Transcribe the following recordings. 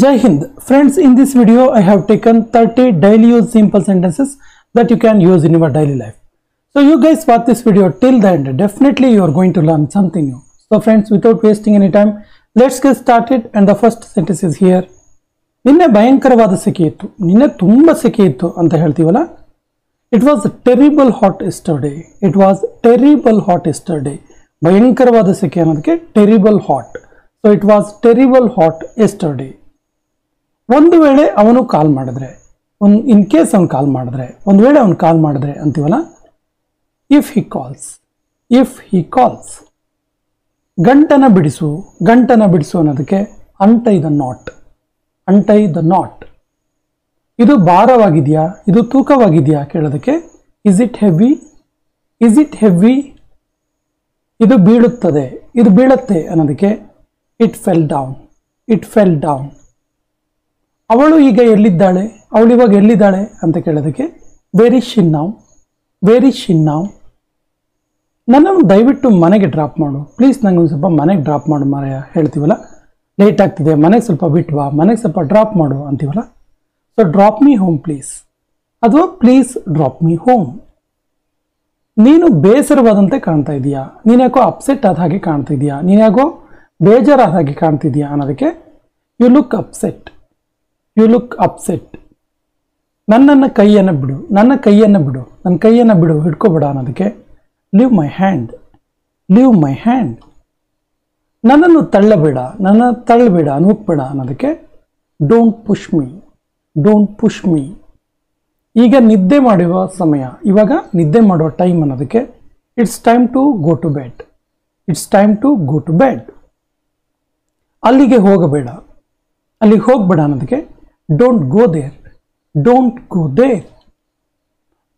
Jai Hind. Friends, in this video I have taken 30 daily use simple sentences that you can use in your daily life. So you guys watch this video till the end. Definitely you are going to learn something new. So friends, without wasting any time, let's get started, and the first sentence is here. ನಿನ್ನೆ ಭಯಂಕರವಾದ ಸೆಕೆ ಇತ್ತು, ನಿನ್ನೆ ತುಂಬಾ ಸೆಕೆ ಇತ್ತು ಅಂತ ಹೇಳ್ತೀವಲ್ಲ. It was terrible hot yesterday. It was terrible hot yesterday. ಭಯಂಕರವಾದ ಸೆಕೆ ಅನ್ನೋದಕ್ಕೆ terrible hot. So it was terrible hot yesterday. ಒಂದು ವೇಳೆ ಅವನು ಕಾಲ್ ಮಾಡಿದ್ರೆ, ಇನ್ ಕೇಸ್ ಅವನು ಕಾಲ್ ಮಾಡಿದ್ರೆ, ಒಂದು ವೇಳೆ ಅವನು ಕಾಲ್ ಮಾಡಿದ್ರೆ ಅಂತೀವಲ್ಲ. If he calls. ಗಂಟನ ಬಿಡಿಸು ಅನ್ನೋದಕ್ಕೆ ಅಂಟೈ ದ ನಾಟ್. ಇದು ಭಾರವಾಗಿದೆಯಾ, ಇದು ತೂಕವಾಗಿದೆಯಾ ಕೇಳೋದಕ್ಕೆ ಇಸ್ ಇಟ್ ಹೆವಿ. ಇದು ಬೀಳುತ್ತದೆ, ಇದು ಬೀಳುತ್ತೆ ಅನ್ನೋದಕ್ಕೆ ಇಟ್ ಫೆಲ್ ಡೌನ್. ಅವಳು ಈಗ ಎಲ್ಲಿದ್ದಾಳೆ, ಅವಳು ಇವಾಗ ಎಲ್ಲಿದ್ದಾಳೆ ಅಂತ ಕೇಳೋದಕ್ಕೆ ವೇರ್ ಇಸ್ ಶಿ ನೌ. ನನ್ನನ್ನು ದಯವಿಟ್ಟು ಮನೆಗೆ ಡ್ರಾಪ್ ಮಾಡು, ಪ್ಲೀಸ್ ನಂಗೆ ಒಂದು ಸ್ವಲ್ಪ ಮನೆಗೆ ಡ್ರಾಪ್ ಮಾಡು ಮಾರಾಯ ಹೇಳ್ತೀವಲ್ಲ. ಲೇಟ್ ಆಗ್ತಿದೆ, ಮನೆಗೆ ಸ್ವಲ್ಪ ಬಿಟ್ಟು ಬಾ, ಮನೆಗೆ ಸ್ವಲ್ಪ ಡ್ರಾಪ್ ಮಾಡು ಅಂತೀವಲ್ಲ. So drop me home please, ಅಥವಾ ಪ್ಲೀಸ್ ಡ್ರಾಪ್ ಮೀ ಹೋಮ್. ನೀನು ಬೇಸರವಾದಂತೆ ಕಾಣ್ತಾ ಇದೆಯಾ, ನೀನು ಯಾಕೋ ಅಪ್ಸೆಟ್ ಆದ ಹಾಗೆ ಕಾಣ್ತಿದ್ಯಾ, ನೀನು ಯಾಕೋ ಬೇಜಾರಾದ ಹಾಗೆ ಕಾಣ್ತಿದ್ಯಾ ಅನ್ನೋದಕ್ಕೆ ಯು ಲುಕ್ ಅಪ್ಸೆಟ್. ನನ್ನ ಕೈಯನ್ನು ಬಿಡು ಹಿಡ್ಕೋಬೇಡ ಅನ್ನೋದಕ್ಕೆ ಲೀವ್ ಮೈ ಹ್ಯಾಂಡ್. ನನ್ನನ್ನು ತಳ್ಳಬೇಡ, ನೂಕ್ಬೇಡ ಅನ್ನೋದಕ್ಕೆ ಡೋಂಟ್ ಪುಷ್ ಮೀ. ಈಗ ನಿದ್ದೆ ಮಾಡುವ ಸಮಯ, ಇವಾಗ ನಿದ್ದೆ ಮಾಡುವ ಟೈಮ್ ಅನ್ನೋದಕ್ಕೆ it's time to go to bed. ಅಲ್ಲಿಗೆ ಹೋಗಬೇಡ ಅನ್ನೋದಕ್ಕೆ ಡೋಂಟ್ ಗೋ ದೇರ್.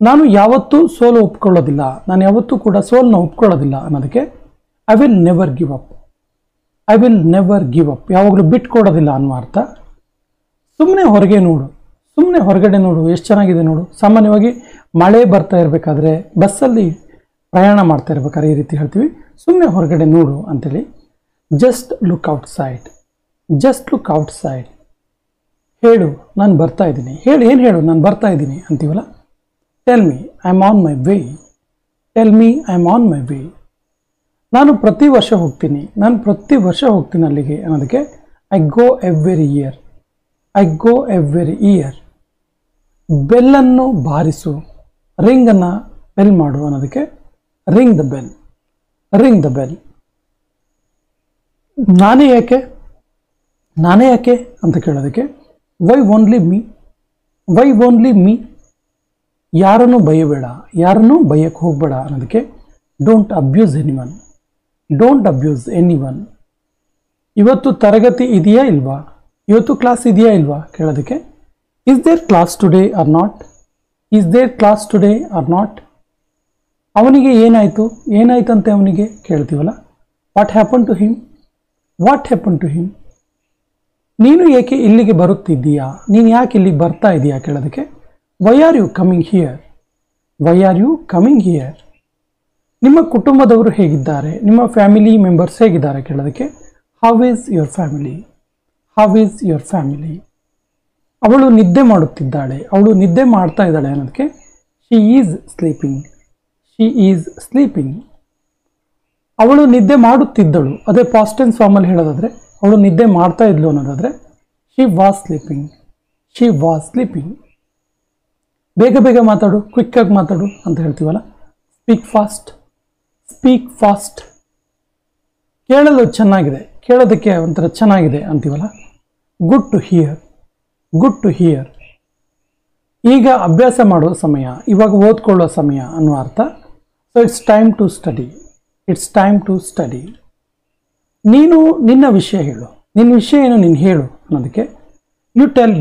ನಾನು ಯಾವತ್ತೂ ಸೋಲು ಒಪ್ಕೊಳ್ಳೋದಿಲ್ಲ, ನಾನು ಯಾವತ್ತೂ ಕೂಡ ಸೋಲನ್ನ ಒಪ್ಕೊಳ್ಳೋದಿಲ್ಲ ಅನ್ನೋದಕ್ಕೆ I will never give up. ಯಾವಾಗಲೂ ಬಿಟ್ಕೊಡೋದಿಲ್ಲ ಅನ್ನೋ ಅರ್ಥ. ಸುಮ್ಮನೆ ಹೊರಗಡೆ ನೋಡು, ಎಷ್ಟು ಚೆನ್ನಾಗಿದೆ ನೋಡು. ಸಾಮಾನ್ಯವಾಗಿ ಮಳೆ ಬರ್ತಾ ಇರಬೇಕಾದ್ರೆ, ಬಸ್ಸಲ್ಲಿ ಪ್ರಯಾಣ ಮಾಡ್ತಾ ಇರ್ಬೇಕಾದ್ರೆ ಈ ರೀತಿ ಹೇಳ್ತೀವಿ, ಸುಮ್ಮನೆ ಹೊರಗಡೆ ನೋಡು ಅಂತೇಳಿ. Just look outside. ಹೇಳು ನಾನು ಬರ್ತಾ ಇದ್ದೀನಿ, ಹೇಳು ನಾನು ಬರ್ತಾ ಇದ್ದೀನಿ ಅಂತೀವಲ್ಲ. Tell me I am on my way. ನಾನು ಪ್ರತಿ ವರ್ಷ ಹೋಗ್ತೀನಿ ಅಲ್ಲಿಗೆ ಅನ್ನೋದಕ್ಕೆ ಐ ಗೋ ಎವ್ರಿ ಇಯರ್. ಬೆಲ್ಲನ್ನು ಬಾರಿಸು, ರಿಂಗನ್ನು ಬೆಲ್ ಮಾಡು ಅನ್ನೋದಕ್ಕೆ ರಿಂಗ್ ದ ಬೆಲ್. ನಾನೇ ಯಾಕೆ ಅಂತ ಕೇಳೋದಕ್ಕೆ ವೈ ಓನ್ಲಿ ಮೀ. ಯಾರನ್ನು ಬೈಯಕ್ಕೆ ಹೋಗಬೇಡ ಅನ್ನೋದಕ್ಕೆ ಡೋಂಟ್ ಅಬ್ಯೂಸ್ ಎನಿವನ್. ಇವತ್ತು ತರಗತಿ ಇದೆಯಾ ಇಲ್ವಾ, ಇವತ್ತು ಕ್ಲಾಸ್ ಇದೆಯಾ ಇಲ್ವಾ ಕೇಳೋದಕ್ಕೆ is there class today or not. ಅವನಿಗೆ ಏನಾಯ್ತಂತೆ ಅವನಿಗೆ ಕೇಳ್ತೀವಲ್ಲ. What happen to him. ನೀನು ಏಕೆ ಇಲ್ಲಿಗೆ ಬರುತ್ತಿದ್ದೀಯಾ, ನೀನು ಯಾಕೆ ಇಲ್ಲಿಗೆ ಬರ್ತಾ ಇದೀಯಾ ಕೇಳೋದಕ್ಕೆ why are you coming here. ನಿಮ್ಮ ಕುಟುಂಬದವರು ಹೇಗಿದ್ದಾರೆ, ನಿಮ್ಮ ಫ್ಯಾಮಿಲಿ ಮೆಂಬರ್ಸ್ ಹೇಗಿದ್ದಾರೆ ಕೇಳೋದಕ್ಕೆ ಹೌ ಈಸ್ ಯುವರ್ ಫ್ಯಾಮಿಲಿ. ಅವಳು ನಿದ್ದೆ ಮಾಡ್ತಾ ಇದ್ದಾಳೆ ಅನ್ನೋದಕ್ಕೆ ಶಿ ಈಸ್ ಸ್ಲೀಪಿಂಗ್. ಅವಳು ನಿದ್ದೆ ಮಾಡುತ್ತಿದ್ದಳು, ಅದೇ ಪಾಸ್ಟ್ ಟೆನ್ಸ್ ಫಾರ್ಮಲ್ಲಿ ಹೇಳೋದಾದ್ರೆ ಅವಳು ನಿದ್ದೆ ಮಾಡ್ತಾ ಇದ್ಲು ಅನ್ನೋದಾದ್ರೆ ಶಿ ವಾಸ್ ಸ್ಲೀಪಿಂಗ್. ಬೇಗ ಮಾತಾಡು, ಕ್ವಿಕ್ಕಾಗಿ ಮಾತಾಡು ಅಂತ ಹೇಳ್ತೀವಲ್ಲ. Speak fast. ಕೇಳಲು ಚೆನ್ನಾಗಿದೆ, ಕೇಳೋದಕ್ಕೆ ಒಂಥರ ಚೆನ್ನಾಗಿದೆ ಅಂತೀವಲ್ಲ. Good to hear. ಈಗ ಅಭ್ಯಾಸ ಮಾಡುವ ಸಮಯ, ಇವಾಗ ಓದ್ಕೊಳ್ಳೋ ಸಮಯ ಅನ್ನೋ ಅರ್ಥ. So it's time to study. ನೀನು ನಿನ್ನ ವಿಷಯ ಹೇಳು, ನಿನ್ನ ವಿಷಯ ಏನು ನೀನು ಹೇಳು ಅನ್ನೋದಕ್ಕೆ ಯು ಟೆಲ್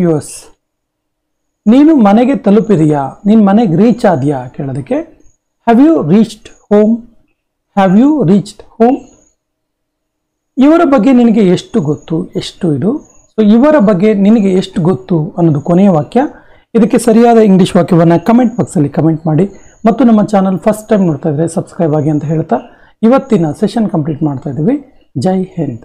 ಯುವರ್ಸ್. ನೀನು ಮನೆಗೆ ತಲುಪಿದೆಯಾ, ನೀನು ಮನೆಗೆ ರೀಚ್ ಆದ್ಯಾ ಕೇಳೋದಕ್ಕೆ ಹ್ಯಾವ್ ಯು ರೀಚ್ಡ್ ಹೋಮ್. ಇವರ ಬಗ್ಗೆ ನಿನಗೆ ಎಷ್ಟು ಗೊತ್ತು, ಎಷ್ಟು ಇದು. ಸೊ ಇವರ ಬಗ್ಗೆ ನಿನಗೆ ಎಷ್ಟು ಗೊತ್ತು ಅನ್ನೋದು ಕೊನೆಯ ವಾಕ್ಯ. ಇದಕ್ಕೆ ಸರಿಯಾದ ಇಂಗ್ಲಿಷ್ ವಾಕ್ಯವನ್ನು ಕಮೆಂಟ್ ಬಾಕ್ಸಲ್ಲಿ ಕಮೆಂಟ್ ಮಾಡಿ, ಮತ್ತು ನಮ್ಮ ಚಾನಲ್ ಫಸ್ಟ್ ಟೈಮ್ ನೋಡ್ತಾ ಇದ್ರೆ ಸಬ್ಸ್ಕ್ರೈಬ್ ಆಗಿ ಅಂತ ಹೇಳ್ತಾ ಇವತ್ತಿನ ಸೆಷನ್ ಕಂಪ್ಲೀಟ್ ಮಾಡ್ತಾ ಇದ್ದೀವಿ. ಜೈ ಹಿಂದ್.